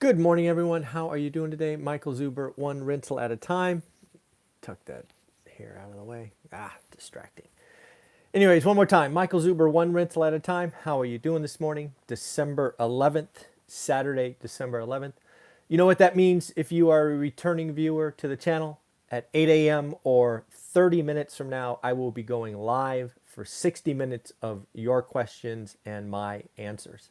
Good morning, everyone. How are you doing today? Michael Zuber, one rental at a time. Tuck that hair out of the way. Distracting. Anyways, one more time. Michael Zuber, one rental at a time. How are you doing this morning? December 11th, Saturday, December 11th. You know what that means if you are a returning viewer to the channel. At 8 a.m. or 30 minutes from now, I will be going live for 60 minutes of your questions and my answers.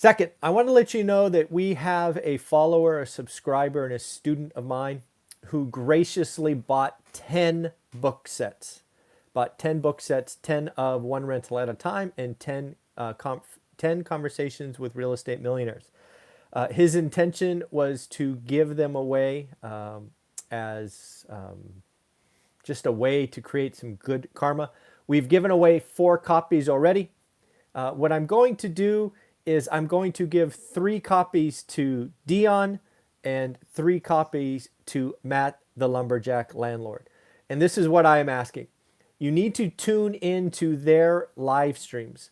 Second, I want to let you know that we have a follower, a subscriber, and a student of mine who graciously bought 10 book sets. Bought 10 book sets, 10 of One Rental at a Time, and 10 Conversations with Real Estate Millionaires. His intention was to give them away as just a way to create some good karma. We've given away 4 copies already. What I'm going to do is I'm going to give 3 copies to Dion and 3 copies to Matt, the Lumberjack Landlord. And this is what I am asking. You need to tune into their live streams.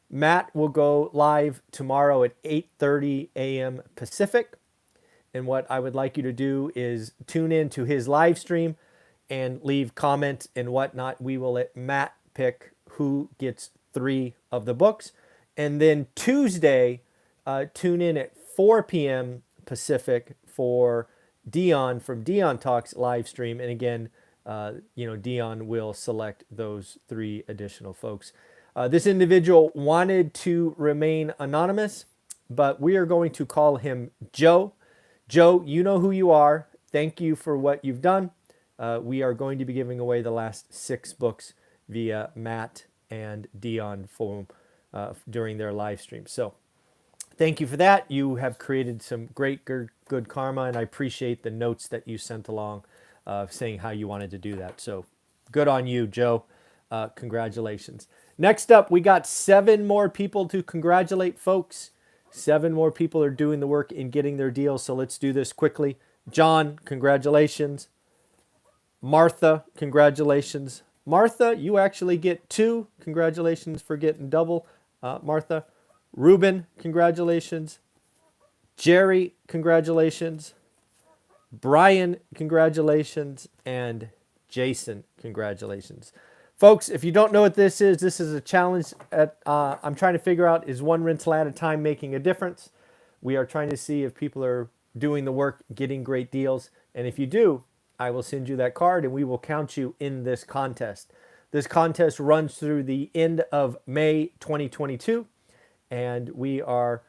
Matt will go live tomorrow at 8:30 a.m. Pacific. And what I would like you to do is tune in to his live stream and leave comments and whatnot. We will let Matt pick who gets 3 of the books. And then Tuesday, tune in at 4 p.m. Pacific for Dion from Dion Talks live stream. And again, Dion will select those 3 additional folks. This individual wanted to remain anonymous, but we are going to call him Joe. Joe, you know who you are. Thank you for what you've done. We are going to be giving away the last 6 books via Matt and Dion during their live stream. So thank you for that. You have created some great good karma, and I appreciate the notes that you sent along saying how you wanted to do that. So good on you, Joe. Congratulations. Next up, we got 7 more people to congratulate, folks. 7 more people are doing the work in getting their deals, so let's do this quickly. John, congratulations. Martha, congratulations. Martha, you actually get 2. Congratulations for getting double, Martha. Ruben, congratulations. Jerry, congratulations. Brian, congratulations. And Jason, congratulations. Folks, if you don't know what this is a challenge. I'm trying to figure out, is one rental at a time making a difference? We are trying to see if people are doing the work, getting great deals. And if you do, I will send you that card and we will count you in this contest. This contest runs through the end of May 2022. And we are,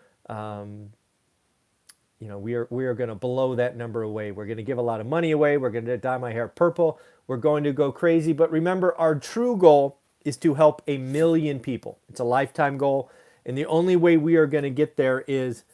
we are going to blow that number away. We're going to give a lot of money away. We're going to dye my hair purple. We're going to go crazy. But remember, our true goal is to help 1 million people. It's a lifetime goal. And the only way we are going to get there is,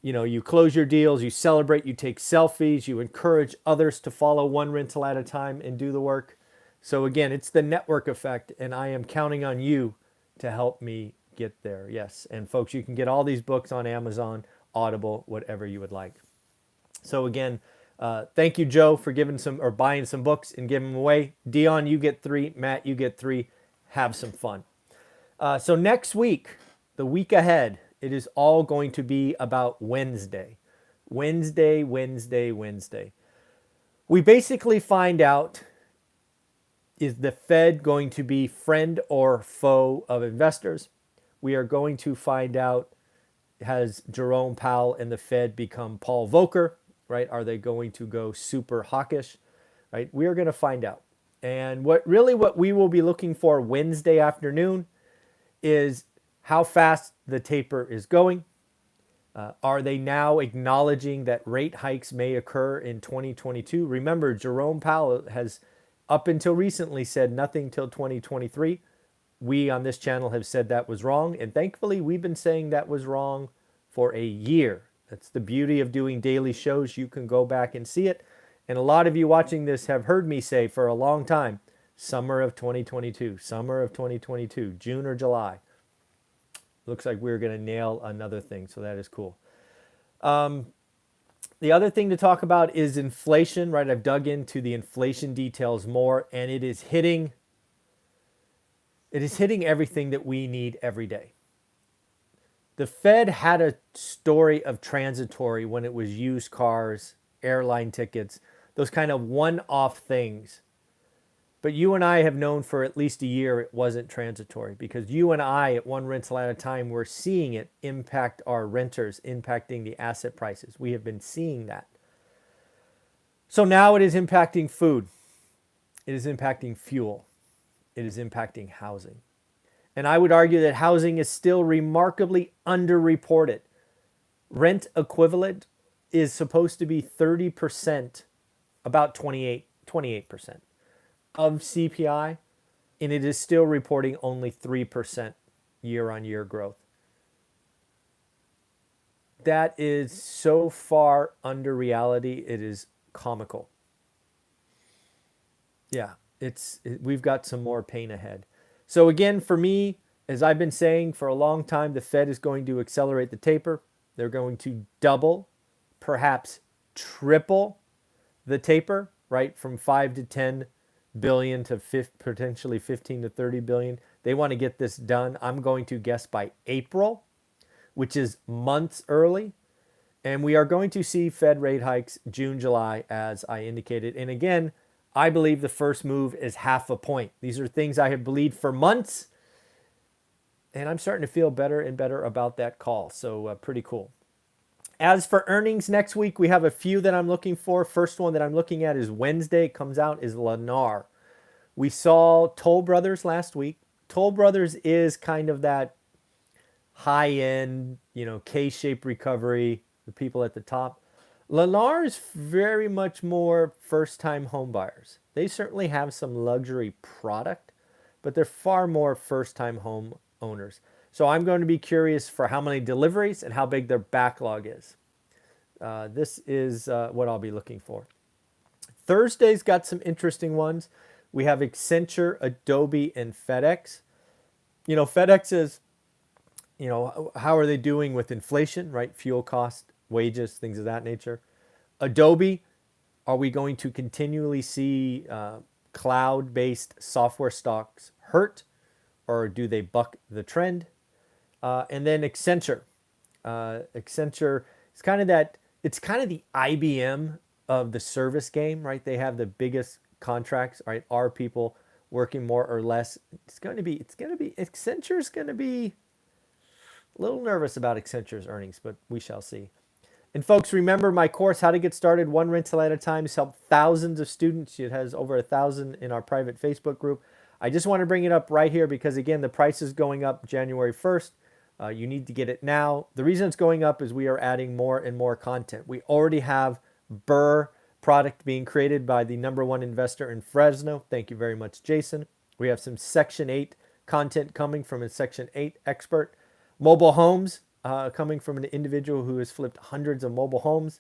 you close your deals, you celebrate, you take selfies, you encourage others to follow one rental at a time and do the work. So again, it's the network effect. And I am counting on you to help me get there. Yes. And folks, you can get all these books on Amazon, Audible, whatever you would like. So again, thank you, Joe, for buying some books and giving them away. Dion, you get 3. Matt, you get 3. Have some fun. So next week, the week ahead, it is all going to be about Wednesday. Wednesday. We basically find out, is the Fed going to be friend or foe of investors? We are going to find out, has Jerome Powell and the Fed become Paul Volcker, right? Are they going to go super hawkish, right? We are going to find out. And what we will be looking for Wednesday afternoon is how fast the taper is going. Are they now acknowledging that rate hikes may occur in 2022? Remember, Jerome Powell has up until recently said nothing till 2023. We on this channel have said that was wrong. And thankfully, we've been saying that was wrong for a year. That's the beauty of doing daily shows. You can go back and see it. And a lot of you watching this have heard me say for a long time, summer of 2022, June or July. Looks like we're going to nail another thing. So that is cool. The other thing to talk about is inflation, right? I've dug into the inflation details more, and it is hitting everything that we need every day. The Fed had a story of transitory when it was used cars, airline tickets, those kind of one-off things. But you and I have known for at least a year it wasn't transitory, because you and I, at one rental at a time, were seeing it impact our renters, impacting the asset prices. We have been seeing that. So now it is impacting food. It is impacting fuel. It is impacting housing. And I would argue that housing is still remarkably underreported. Rent equivalent is supposed to be 30%, about 28% of CPI, and it is still reporting only 3% year-on-year growth. That is so far under reality, it is comical. Yeah, we've got some more pain ahead. So again, for me, as I've been saying for a long time, the Fed is going to accelerate the taper. They're going to double, perhaps triple the taper, right? From 5 to 10 billion to potentially 15 to 30 billion. They want to get this done, I'm going to guess, by April, which is months early. And we are going to see Fed rate hikes June, July, as I indicated. And again, I believe the first move is 0.5 point. These are things I have believed for months, and I'm starting to feel better and better about that call. So pretty cool. As for earnings next week, we have a few that I'm looking for. First one that I'm looking at is Wednesday. It comes out is Lennar. We saw Toll Brothers last week. Toll Brothers is kind of that high-end, K-shaped recovery, the people at the top. Lennar is very much more first-time home buyers. They certainly have some luxury product, but they're far more first-time home owners. So I'm going to be curious for how many deliveries and how big their backlog is. This is what I'll be looking for. Thursday's got some interesting ones. We have Accenture, Adobe, and FedEx. FedEx is, how are they doing with inflation, right? Fuel cost, wages, things of that nature. Adobe, are we going to continually see cloud-based software stocks hurt, or do they buck the trend? And then Accenture. Accenture is kind of the IBM of the service game, right? They have the biggest contracts, right? Are people working more or less? Accenture's going to be a little nervous about Accenture's earnings, but we shall see. And folks, remember my course, How to Get Started One Rental at a Time, has helped thousands of students. It has over 1,000 in our private Facebook group. I just want to bring it up right here because, again, the price is going up January 1st. You need to get it now. The reason it's going up is we are adding more and more content. We already have Burr product being created by the #1 investor in Fresno. Thank you very much, Jason. We have some Section 8 content coming from a Section 8 expert. Mobile homes coming from an individual who has flipped hundreds of mobile homes.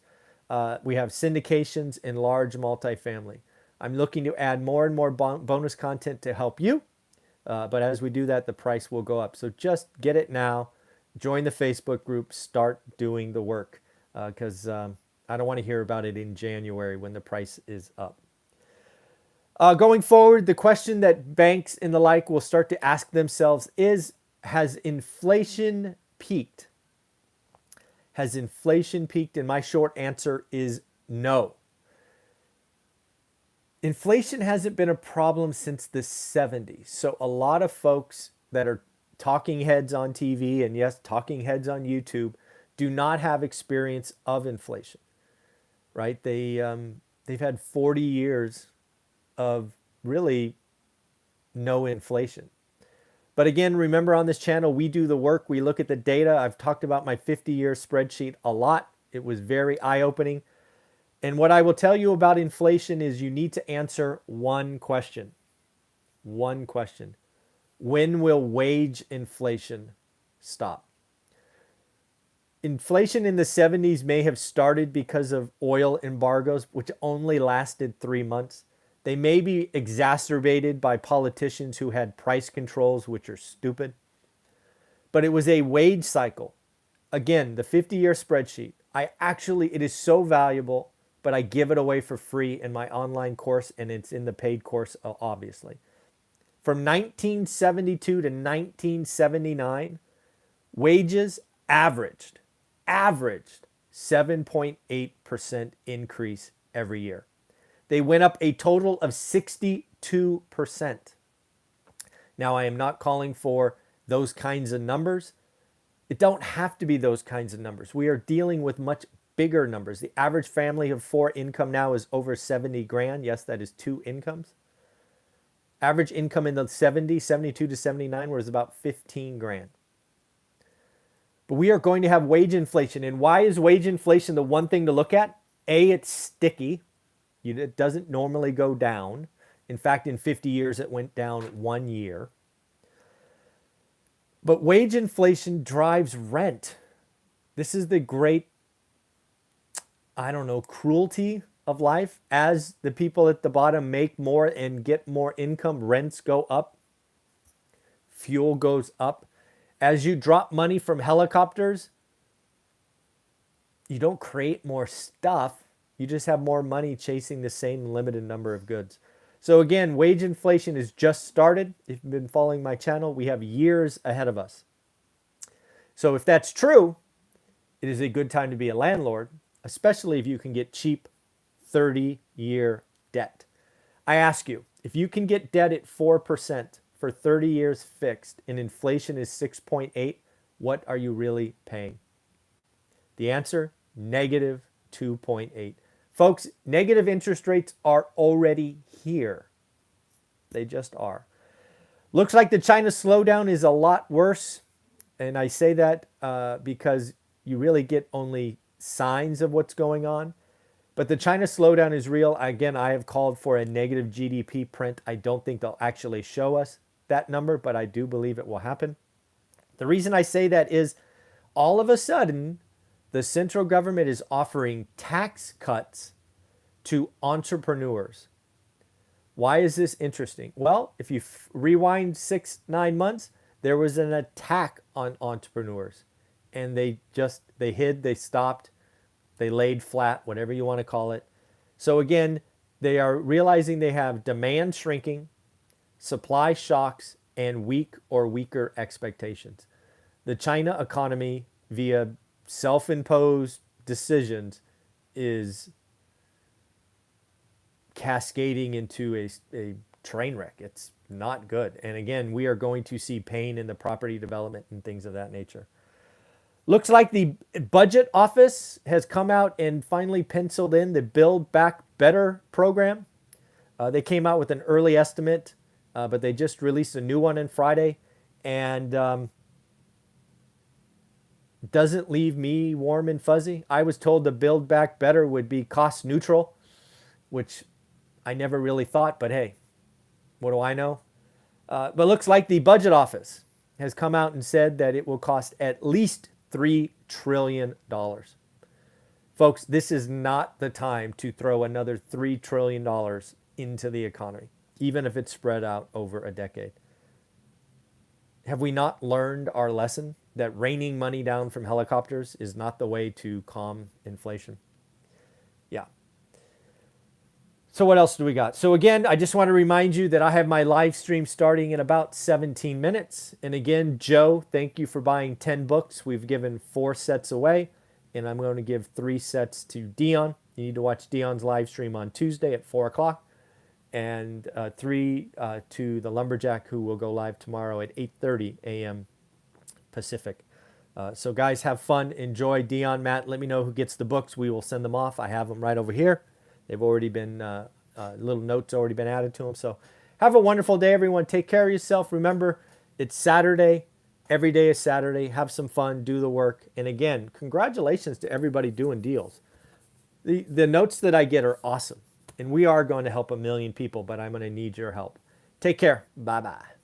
We have syndications in large multifamily. I'm looking to add more and more bonus content to help you. But as we do that, the price will go up. So just get it now. Join the Facebook group. Start doing the work because I don't want to hear about it in January when the price is up. Going forward, the question that banks and the like will start to ask themselves is, has inflation peaked? Has inflation peaked? And my short answer is no. Inflation hasn't been a problem since the 70s. So a lot of folks that are talking heads on TV and yes, talking heads on YouTube do not have experience of inflation, right? They've had 40 years of really no inflation. But again, remember on this channel, we do the work. We look at the data. I've talked about my 50-year spreadsheet a lot. It was very eye-opening. And what I will tell you about inflation is you need to answer one question. One question. When will wage inflation stop? Inflation in the 70s may have started because of oil embargoes, which only lasted 3 months. They may be exacerbated by politicians who had price controls, which are stupid. But it was a wage cycle. Again, the 50-year spreadsheet. It is so valuable, but I give it away for free in my online course, and it's in the paid course, obviously. From 1972 to 1979, wages averaged 7.8% increase every year. They went up a total of 62%. Now, I am not calling for those kinds of numbers. It don't have to be those kinds of numbers. We are dealing with much bigger numbers. The average family of 4 income now is over 70 grand. Yes, that is 2 incomes. Average income in the 72 to 79 was about 15 grand. But we are going to have wage inflation. And why is wage inflation the one thing to look at? A, it's sticky. It doesn't normally go down. In fact, in 50 years, it went down 1 year. But wage inflation drives rent. This is the great, cruelty of life. As the people at the bottom make more and get more income, rents go up. Fuel goes up. As you drop money from helicopters, you don't create more stuff. You just have more money chasing the same limited number of goods. So again, wage inflation is just started. If you've been following my channel, we have years ahead of us. So if that's true, it is a good time to be a landlord, especially if you can get cheap 30-year debt. I ask you, if you can get debt at 4% for 30 years fixed and inflation is 6.8, what are you really paying? The answer, negative 2.8. Folks, negative interest rates are already here. They just are. Looks like the China slowdown is a lot worse. And I say that because you really get only signs of what's going on. But the China slowdown is real. Again, I have called for a negative GDP print. I don't think they'll actually show us that number, but I do believe it will happen. The reason I say that is all of a sudden, the central government is offering tax cuts to entrepreneurs. Why is this interesting? Well, if you rewind 6-9 months, there was an attack on entrepreneurs. And they hid, they stopped, they laid flat, whatever you want to call it. So again, they are realizing they have demand shrinking, supply shocks, and weak or weaker expectations. The China economy, via self-imposed decisions, is cascading into a train wreck. It's not good. And again, we are going to see pain in the property development and things of that nature. Looks like the budget office has come out and finally penciled in the Build Back Better program. They came out with an early estimate, but they just released a new one on Friday. And doesn't leave me warm and fuzzy. I was told the Build Back Better would be cost neutral, which I never really thought, but hey, what do I know? But looks like the budget office has come out and said that it will cost at least $3 trillion. Folks, this is not the time to throw another $3 trillion into the economy, even if it's spread out over a decade. Have we not learned our lesson that raining money down from helicopters is not the way to calm inflation? Yeah. So what else do we got? So again, I just want to remind you that I have my live stream starting in about 17 minutes. And again, Joe, thank you for buying 10 books. We've given 4 sets away, and I'm going to give 3 sets to Dion. You need to watch Dion's live stream on Tuesday at 4 o'clock, and 3 to the Lumberjack, who will go live tomorrow at 8:30 a.m. Pacific. So guys, have fun. Enjoy. Dion, Matt, let me know who gets the books. We will send them off. I have them right over here. They've already been, little notes already been added to them. So have a wonderful day, everyone. Take care of yourself. Remember, it's Saturday. Every day is Saturday. Have some fun. Do the work. And again, congratulations to everybody doing deals. The notes that I get are awesome. And we are going to help 1 million people, but I'm going to need your help. Take care. Bye-bye.